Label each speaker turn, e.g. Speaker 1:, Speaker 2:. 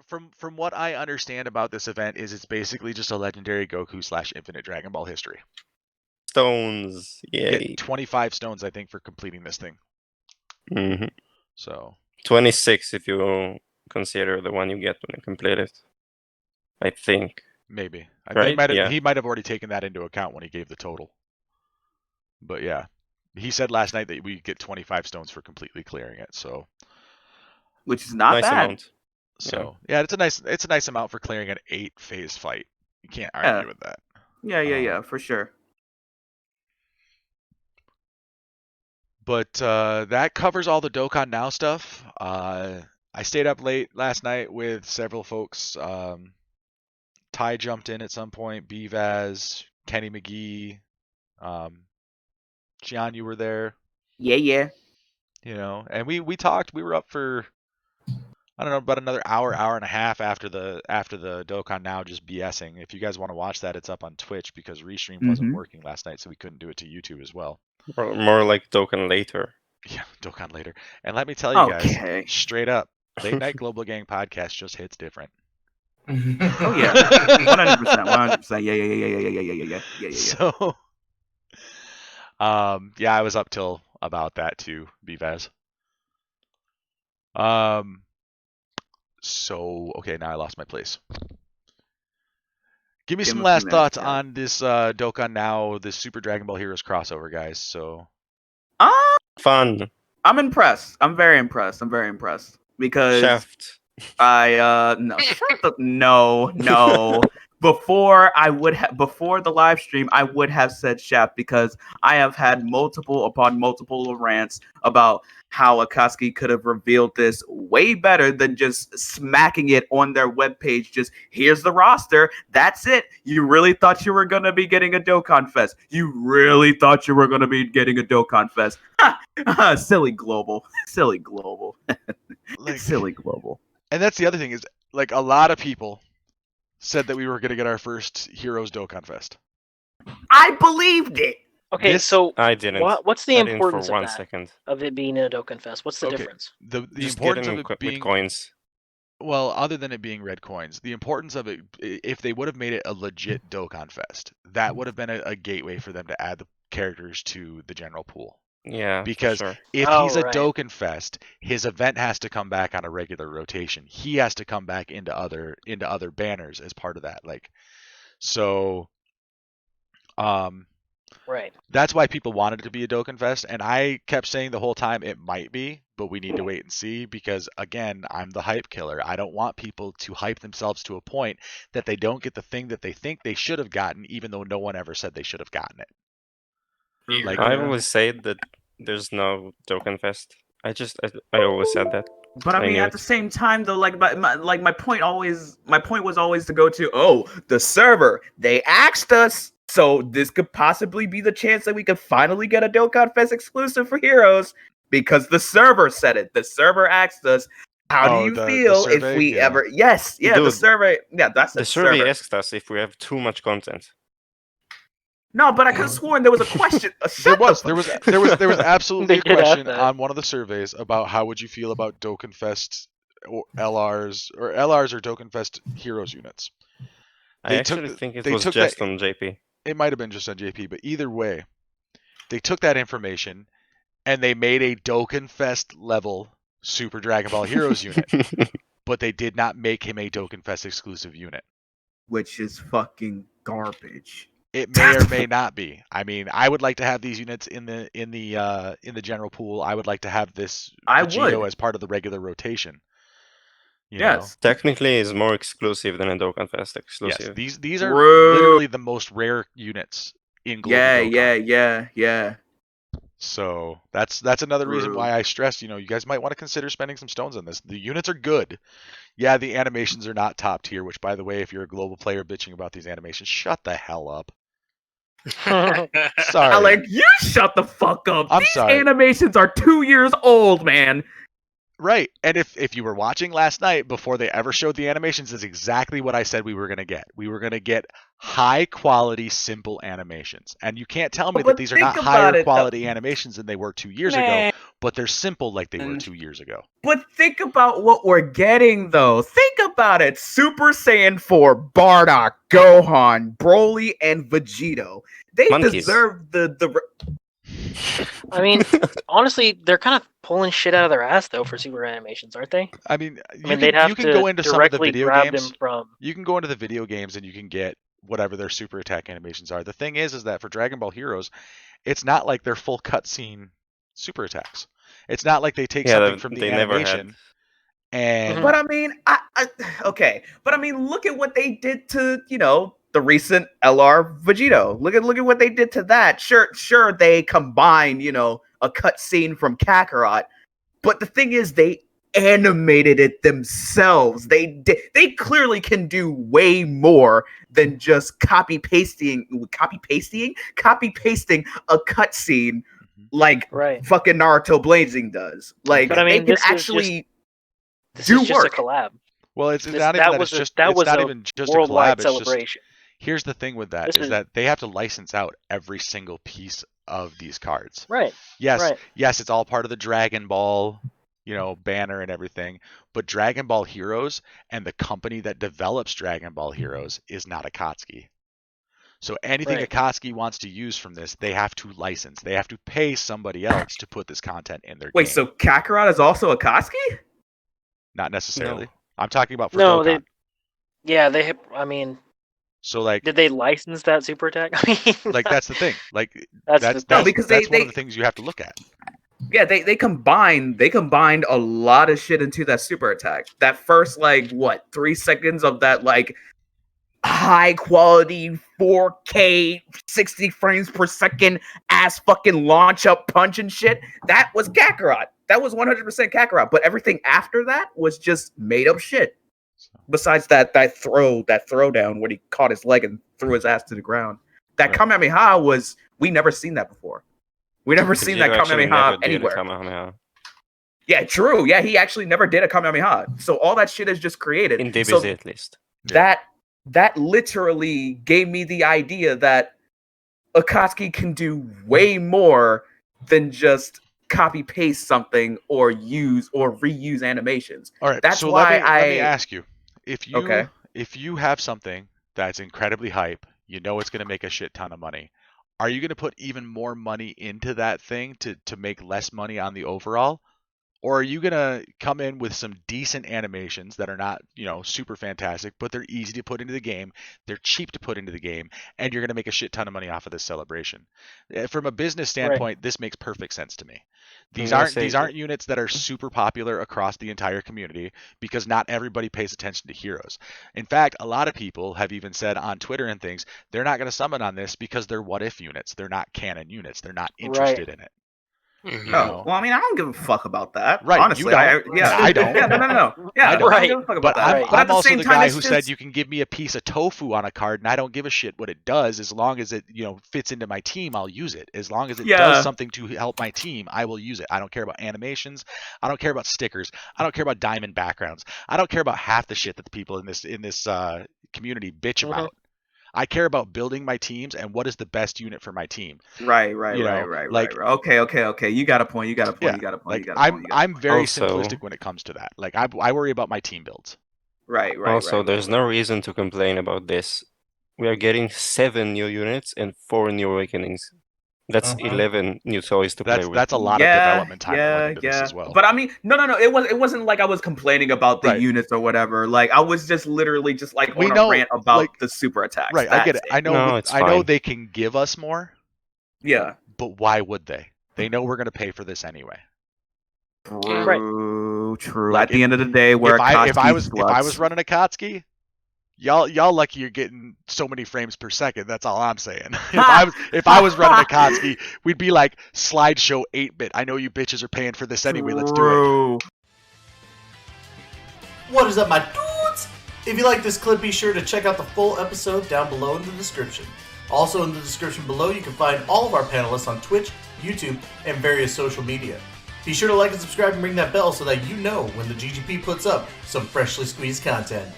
Speaker 1: from what I understand about this event is it's basically just a legendary Goku / Infinite Dragon Ball history.
Speaker 2: Stones,
Speaker 1: You
Speaker 2: yay.
Speaker 1: get 25 stones, I think, for completing this thing.
Speaker 2: Mm-hmm.
Speaker 1: So
Speaker 2: 26 if you consider the one you get when you complete it. I think.
Speaker 1: maybe
Speaker 2: Right? Yeah.
Speaker 1: He might have already taken that into account when he gave the total. But yeah, he said last night that we get 25 stones for completely clearing it. So
Speaker 3: which is not
Speaker 2: nice
Speaker 3: bad.
Speaker 2: amount.
Speaker 1: So yeah, it's a nice amount for clearing an 8-phase fight. You can't argue with that.
Speaker 3: Yeah, for sure.
Speaker 1: But that covers all the Dokkan Now stuff. I stayed up late last night with several folks. Ty jumped in at some point. Bvaz, Kenny McGee, Gian, you were there.
Speaker 3: Yeah.
Speaker 1: You know, and we talked. We were up for I don't know about another hour and a half after the Dokkan Now just BSing. If you guys want to watch that, it's up on Twitch because Restream wasn't working last night, so we couldn't do it to YouTube as well.
Speaker 2: More like Dokkan later.
Speaker 1: Yeah, Dokkan later. And let me tell you guys,
Speaker 3: Okay.
Speaker 1: straight up, Late Night Global Gang podcast just hits different.
Speaker 3: Oh yeah, 100%. Yeah.
Speaker 1: So, yeah, I was up till about that too, Bvaz. So okay, now I lost my place. Give me some last thoughts on this Dokkan Now, this Super Dragon Ball Heroes crossover, guys. So,
Speaker 2: fun.
Speaker 3: I'm impressed. I'm very impressed because
Speaker 2: Shaft.
Speaker 3: no. Before the live stream, I would have said Shaft because I have had multiple upon multiple rants about how Akatsuki could have revealed this way better than just smacking it on their webpage. Just here's the roster. That's it. You really thought you were going to be getting a Dokkan Fest. Silly global. Silly global. Silly global.
Speaker 1: And that's the other thing is, like, a lot of people said that we were going to get our first Heroes Dokkan Fest.
Speaker 3: I believed it.
Speaker 4: Okay, so
Speaker 2: I didn't.
Speaker 4: What's the importance
Speaker 2: for
Speaker 4: of
Speaker 2: 1
Speaker 4: that?
Speaker 2: second.
Speaker 4: Of it being a Dokkan Fest? What's the difference?
Speaker 1: The
Speaker 2: Just
Speaker 1: importance of
Speaker 2: getting
Speaker 1: it being
Speaker 2: with coins.
Speaker 1: Well, other than it being red coins, the importance of it, if they would have made it a legit Dokkan Fest, that would have been a gateway for them to add the characters to the general pool.
Speaker 2: Yeah,
Speaker 1: because
Speaker 2: for sure.
Speaker 1: if he's a Dokkan Fest, his event has to come back on a regular rotation. He has to come back into other banners as part of that. Like, so,
Speaker 4: right.
Speaker 1: That's why people wanted it to be a Dokkan Fest, and I kept saying the whole time it might be, but we need to wait and see because again, I'm the hype killer. I don't want people to hype themselves to a point that they don't get the thing that they think they should have gotten, even though no one ever said they should have gotten it.
Speaker 2: Like, I always say that there's no Dokkan Fest. I always said that.
Speaker 3: But I mean, at the same time, though, like my point was always to go to, the server. They asked us, so this could possibly be the chance that we could finally get a Dokkan Fest exclusive for Heroes because the server said it. The server asked us, how do you feel if we ever? Yes, yeah, dude, the survey. Yeah, that's
Speaker 2: the survey asked us if we have too much content.
Speaker 3: No, but I could have sworn there was a question.
Speaker 1: There was absolutely a question on one of the surveys about how would you feel about Dokkan Fest or LRs or Dokkan Fest Heroes units.
Speaker 2: I actually think it was just on JP.
Speaker 1: It might have been just on JP, but either way, they took that information and they made a Dokkan Fest level Super Dragon Ball Heroes unit, but they did not make him a Dokkan Fest exclusive unit,
Speaker 3: which is fucking garbage.
Speaker 1: It may or may not be. I mean, I would like to have these units in the general pool. I would like to have this Vegito as part of the regular rotation. You know?
Speaker 2: Technically, it's more exclusive than a Dokkan Fest exclusive.
Speaker 1: Yes, these are literally the most rare units in Global Dokkan.
Speaker 3: Yeah.
Speaker 1: So that's another reason why I stressed, you guys might want to consider spending some stones on this. The units are good. Yeah, the animations are not top tier, which, by the way, if you're a global player bitching about these animations, shut the hell up.
Speaker 3: Sorry. Alec, you shut the fuck up.
Speaker 1: I'm sorry.
Speaker 3: These animations are 2 years old, man.
Speaker 1: Right. And if you were watching last night before they ever showed the animations, is exactly what I said we were going to get. We were going to get high quality, simple animations. And you can't tell me that these are not higher quality animations than they were 2 years ago, but they're simple like they were 2 years ago.
Speaker 3: But think about what we're getting, though. Think about it. Super Saiyan 4, Bardock, Gohan, Broly, and Vegito. They deserve the
Speaker 4: I mean, honestly, they're kind of pulling shit out of their ass, though, for super animations, aren't they?
Speaker 1: I mean,
Speaker 4: they'd have to
Speaker 1: go into some of the video games.
Speaker 4: Them from...
Speaker 1: You can go into the video games and you can get whatever their super attack animations are. The thing is that for Dragon Ball Heroes, it's not like they're full cutscene super attacks. It's not like they take something from the animation.
Speaker 3: But I mean, okay. But I mean, look at what they did to, the recent LR Vegito. Look at what they did to that. Sure, they combined, a cutscene from Kakarot. But the thing is, they animated it themselves. They clearly can do way more than just copy pasting a cutscene like fucking Naruto Blazing does. Like,
Speaker 4: but I mean,
Speaker 3: they can actually
Speaker 4: do work. Just a collab.
Speaker 1: Well, it's not even just a collab. Celebration. Here's the thing with that is that they have to license out every single piece of these cards.
Speaker 4: Right.
Speaker 1: Yes, it's all part of the Dragon Ball, banner and everything. But Dragon Ball Heroes and the company that develops Dragon Ball Heroes is not Akatsuki. So anything Akatsuki wants to use from this, they have to license. They have to pay somebody else to put this content in their game.
Speaker 3: Wait, so Kakarot is also Akatsuki?
Speaker 1: Not necessarily. No. I'm talking about for Dokkan.
Speaker 4: I mean...
Speaker 1: So like,
Speaker 4: did they license that super attack? I mean,
Speaker 1: like that's the thing. Like that's one of the things you have to look at.
Speaker 3: Yeah, they combined a lot of shit into that super attack. That first 3 seconds of that high quality 4K 60 frames per second ass fucking launch up punch and shit. That was Kakarot. That was 100% Kakarot. But everything after that was just made up shit. Besides that throwdown when he caught his leg and threw his ass to the ground. That Kamehameha we never seen that before. We never seen that Kamehameha anywhere. Yeah, true. Yeah, he actually never did a Kamehameha. So all that shit is just created.
Speaker 2: In DBZ at least.
Speaker 3: That literally gave me the idea that Akatsuki can do way more than just copy paste something or use or reuse animations.
Speaker 1: All right,
Speaker 3: that's why
Speaker 1: let me ask you. If you have something that's incredibly hype, it's going to make a shit ton of money. Are you going to put even more money into that thing to make less money on the overall? Or are you going to come in with some decent animations that are not, super fantastic, but they're easy to put into the game, they're cheap to put into the game, and you're going to make a shit ton of money off of this celebration? From a business standpoint, this makes perfect sense to me. These aren't units that are super popular across the entire community because not everybody pays attention to heroes. In fact, a lot of people have even said on Twitter and things, they're not going to summon on this because they're what-if units. They're not canon units. They're not interested in it.
Speaker 3: Well, I mean, I don't give a fuck about that.
Speaker 1: Right,
Speaker 3: honestly,
Speaker 1: you don't.
Speaker 3: I don't. Yeah, no. Yeah,
Speaker 1: I don't
Speaker 3: give a fuck about that.
Speaker 1: I'm also the guy who said you can give me a piece of tofu on a card, and I don't give a shit what it does as long as it, fits into my team. I'll use it. As long as it does something to help my team, I will use it. I don't care about animations. I don't care about stickers. I don't care about diamond backgrounds. I don't care about half the shit that the people in this community bitch about. I care about building my teams and what is the best unit for my team.
Speaker 3: Right. Okay. You got a point.
Speaker 1: I'm very simplistic when it comes to that. Like I worry about my team builds.
Speaker 3: Right.
Speaker 2: There's no reason to complain about this. We are getting 7 new units and 4 new awakenings. That's 11 new toys to play with.
Speaker 1: That's a lot of development time going into this as well.
Speaker 3: But I mean, no. It wasn't like I was complaining about the units or whatever. Like I was just literally just on a rant about the super attacks.
Speaker 1: Right, I get it. I know they can give us more.
Speaker 3: Yeah.
Speaker 1: But why would they? They know we're going to pay for this anyway.
Speaker 3: True. At the end of the day, if
Speaker 1: I was running a Akatsuki, y'all lucky you're getting so many frames per second. That's all I'm saying. If I was running a Akatsuki, we'd be like slideshow 8-bit. I know you bitches are paying for this anyway. Let's do it.
Speaker 5: What is up, my dudes? If you like this clip, be sure to check out the full episode down below in the description. Also in the description below, you can find all of our panelists on Twitch, YouTube, and various social media. Be sure to like and subscribe and ring that bell so that you know when the GGP puts up some freshly squeezed content.